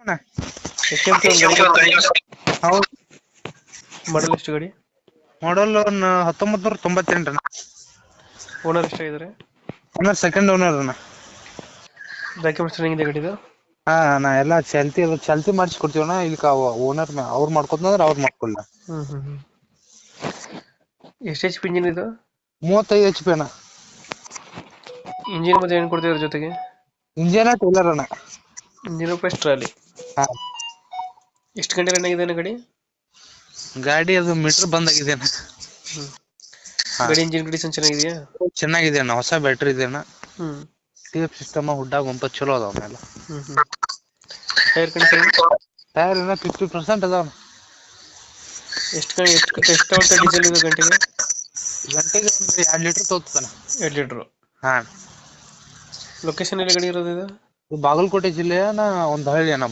ಅಣ್ಣ ಎಷ್ಟು ಹೇಳ್ತೀವಿ ಒಂದು ಗಾಡಿ? ಹೌದು ಮಾಡಲ್ ಎಷ್ಟು ಗಾಡಿ? ಮಾಡಲ್ 1998 ಅಣ್ಣ. ಓನರ್ ಎಷ್ಟಾಗಿದ್ದಾರೆ? ಓನರ್ ಸೆಕೆಂಡ್ ಓನರ್ ಅಣ್ಣ. ಡಾಕ್ಯುಮೆಂಟ್ಸ್ ರನ್ನಿಂಗ್ ಇದೆ ಗಾಡಿದು? ಹಾ ನಾ ಎಲ್ಲ ಚಲ್ತಿ ಮಾಡಿಸಿ ಕೊಡ್ತೀವಣ್ಣ. ಇದಕ್ಕ ಓನರ್ ಅವ್ರು ಮಾಡ್ಕೊತಂದ್ರ ಅವ್ರು ಮಾಡ್ಕೊಲ್ಲ. ಎಷ್ಟು ಎಚ್ ಪಿ ಇಂಜಿನ್ ಇದು? 35 HP ಅಣ್ಣ. ಇಂಜಿನ್ ಮತ್ತೆ ಏನು ಕೊಡ್ತೀರ ಜೊತೆಗೆ? ಇಂಜನ ಟೇಲರ್ ಅಣ್ಣ. Engine plus trolley. ಹಾ ಎಷ್ಟು ಗಂಟೆ ರನ್ ಆಗಿದೆ ಗಾಡಿ? ಗಾಡಿ ಅದು ಮೀಟರ್ ಬಂದಾಗಿದೆ ಅಣ್ಣ. ಗಾಡಿ ಇಂಜಿನ್ ಕಂಡೀಷನ್ ಚೆನ್ನಾಗಿದೆಯಾ? ಚೆನ್ನಾಗಿದೆ ಅಣ್ಣ. ಹೊಸ ಬ್ಯಾಟ್ರಿ ಇದೆ ಅಣ್ಣ. ಹ್ಮ್ TF ಸಿಸ್ಟಮ್ ಹುಡ್ಡ ಗುಂಪ ಚಲೋ ಅದಾವ ಮೇಲೆ. Tyre condition? ಟೈರ್ ಇನ್ನ 50% ಅದಾವ. ಎಷ್ಟು ಡೀಸೆಲ್ ಇದು ಗಂಟೆಗೆ? ಗಂಟೆಗೆ ಒಂದು 2 ಲೀಟರ್ ತೋತಾನ. 2 ಲೀಟರ್. ಹಾ ಲೊಕೇಶನ್ ಎಲ್ಲಿ ಗಾಡಿ ಇರೋದು ಇದು? ಬಾಗಲಕೋಟೆ ಜಿಲ್ಲೆಯ ಒಂದು ಹಳ್ಳಿ ಅಣ್ಣ.